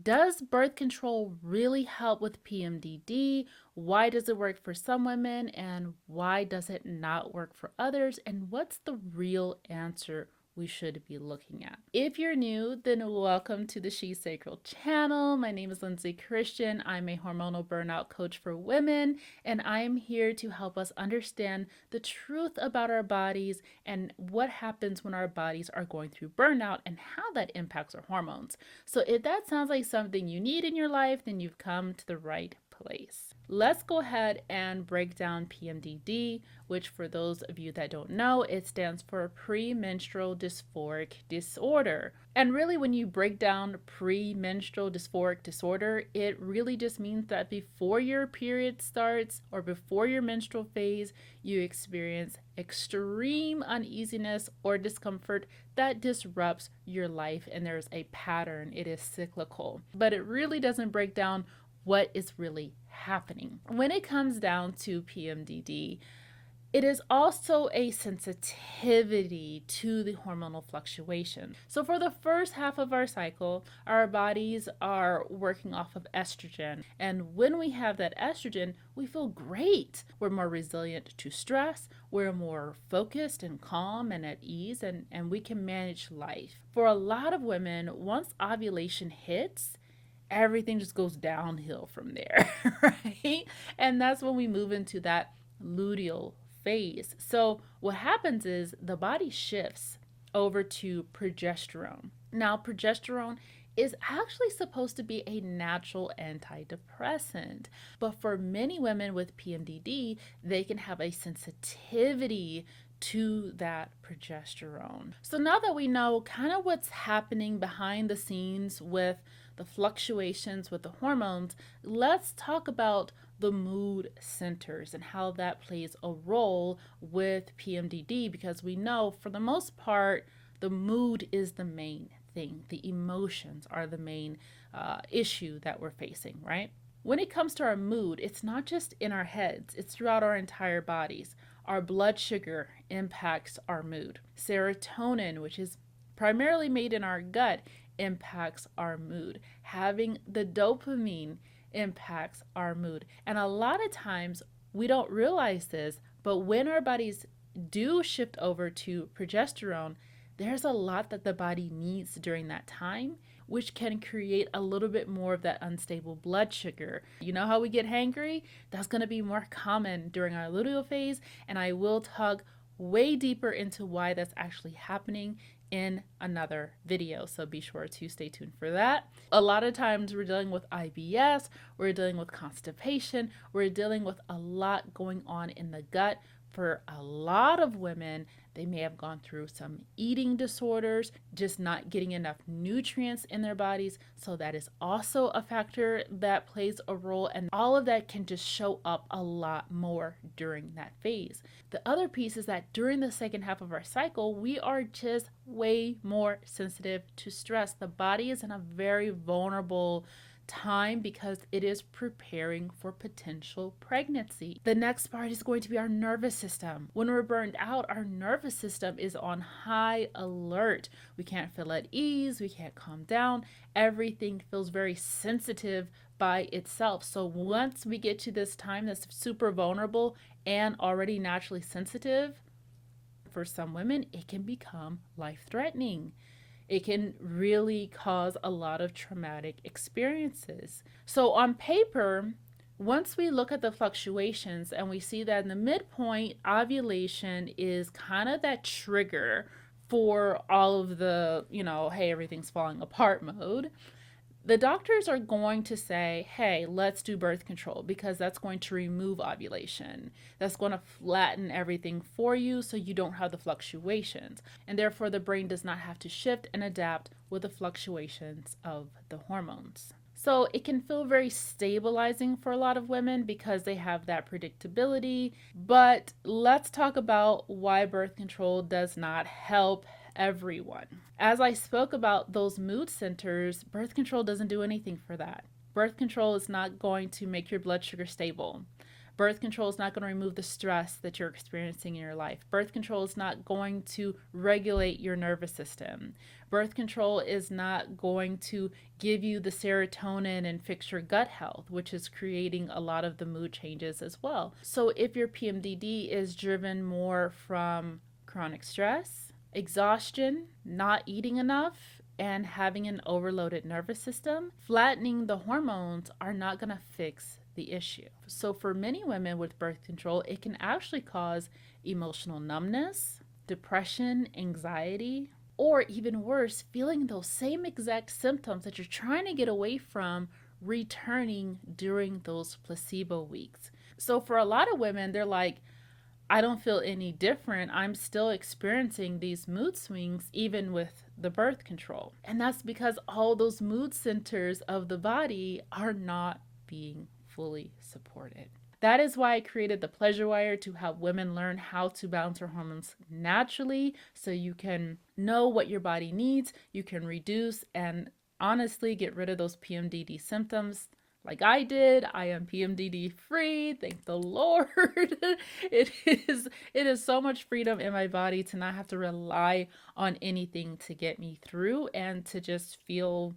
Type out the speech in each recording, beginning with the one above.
Does birth control really help with PMDD? Why does it work for some women and why does it not work for others? And what's the real answer we should be looking at? If you're new, then welcome to the She Sacral channel. My name is Lindsay Christian. I'm a hormonal burnout coach for women, and I'm here to help us understand the truth about our bodies and what happens when our bodies are going through burnout and how that impacts our hormones. So if that sounds like something you need in your life, then you've come to the right place. Let's go ahead and break down PMDD, which for those of you that don't know, it stands for premenstrual dysphoric disorder. And really, when you break down premenstrual dysphoric disorder, it really just means that before your period starts or before your menstrual phase, you experience extreme uneasiness or discomfort that disrupts your life, and there's a pattern. It is cyclical, but it really doesn't break down what is really happening. When it comes down to PMDD, it is also a sensitivity to the hormonal fluctuation. So for the first half of our cycle, our bodies are working off of estrogen. And when we have that estrogen, we feel great. We're more resilient to stress. We're more focused and calm and at ease, and we can manage life. For a lot of women, once ovulation hits, everything just goes downhill from there, right? And that's when we move into that luteal phase. So what happens is the body shifts over to progesterone. Now, progesterone is actually supposed to be a natural antidepressant, but for many women with PMDD, they can have a sensitivity to that progesterone. So now that we know kind of what's happening behind the scenes with the fluctuations with the hormones, let's talk about the mood centers and how that plays a role with PMDD, because we know for the most part, the mood is the main thing. The emotions are the main issue that we're facing, right? When it comes to our mood, it's not just in our heads, it's throughout our entire bodies. Our blood sugar impacts our mood. Serotonin, which is primarily made in our gut, impacts our mood. Having the dopamine impacts our mood. And a lot of times we don't realize this, but when our bodies do shift over to progesterone, there's a lot that the body needs during that time, which can create a little bit more of that unstable blood sugar. You know how we get hangry? That's going to be more common during our luteal phase, and I will talk way deeper into why that's actually happening in another video, so be sure to stay tuned for that. A lot of times we're dealing with IBS, we're dealing with constipation, we're dealing with a lot going on in the gut. For a lot of women, they may have gone through some eating disorders, just not getting enough nutrients in their bodies. So that is also a factor that plays a role. And all of that can just show up a lot more during that phase. The other piece is that during the second half of our cycle, we are just way more sensitive to stress. The body is in a very vulnerable time because it is preparing for potential pregnancy. The next part is going to be our nervous system. When we're burned out, our nervous system is on high alert. We can't feel at ease, we can't calm down. Everything feels very sensitive by itself. So once we get to this time that's super vulnerable and already naturally sensitive, for some women, it can become life-threatening. It can really cause a lot of traumatic experiences. So on paper, once we look at the fluctuations and we see that in the midpoint, ovulation is kind of that trigger for all of the, hey, everything's falling apart mode. The doctors are going to say, hey, let's do birth control because that's going to remove ovulation. That's going to flatten everything for you so you don't have the fluctuations. And therefore, the brain does not have to shift and adapt with the fluctuations of the hormones. So it can feel very stabilizing for a lot of women because they have that predictability. But let's talk about why birth control does not help everyone. As I spoke about those mood centers, birth control doesn't do anything for that. Birth control is not going to make your blood sugar stable. Birth control is not going to remove the stress that you're experiencing in your life. Birth control is not going to regulate your nervous system. Birth control is not going to give you the serotonin and fix your gut health, which is creating a lot of the mood changes as well. So if your PMDD is driven more from chronic stress, exhaustion, not eating enough, and having an overloaded nervous system, flattening the hormones are not going to fix the issue. So for many women with birth control, it can actually cause emotional numbness, depression, anxiety, or even worse, feeling those same exact symptoms that you're trying to get away from returning during those placebo weeks. So for a lot of women, they're like, I don't feel any different. I'm still experiencing these mood swings even with the birth control. And that's because all those mood centers of the body are not being fully supported. That is why I created the Pleasure Wire, to help women learn how to balance their hormones naturally so you can know what your body needs, you can reduce and honestly get rid of those PMDD symptoms. Like I did. I am PMDD free. Thank the Lord. it is so much freedom in my body to not have to rely on anything to get me through and to just feel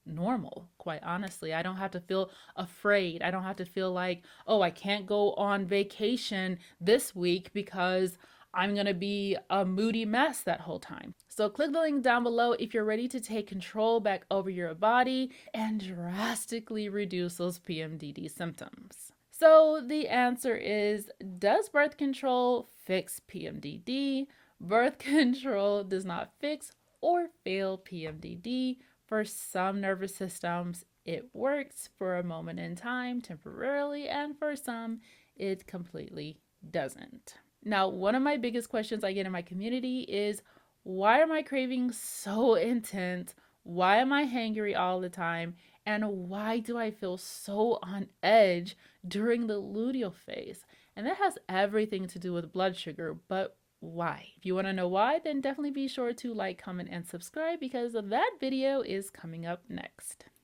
normal. Quite honestly, I don't have to feel afraid. I don't have to feel like, oh, I can't go on vacation this week because I'm going to be a moody mess that whole time. So click the link down below if you're ready to take control back over your body and drastically reduce those PMDD symptoms. So the answer is, does birth control fix PMDD? Birth control does not fix or fail PMDD. For some nervous systems, it works for a moment in time, temporarily, and for some, it completely doesn't. Now, one of my biggest questions I get in my community is, why are my cravings so intense? Why am I hangry all the time? And why do I feel so on edge during the luteal phase? And that has everything to do with blood sugar, but why? If you want to know why, then definitely be sure to like, comment, and subscribe, because that video is coming up next.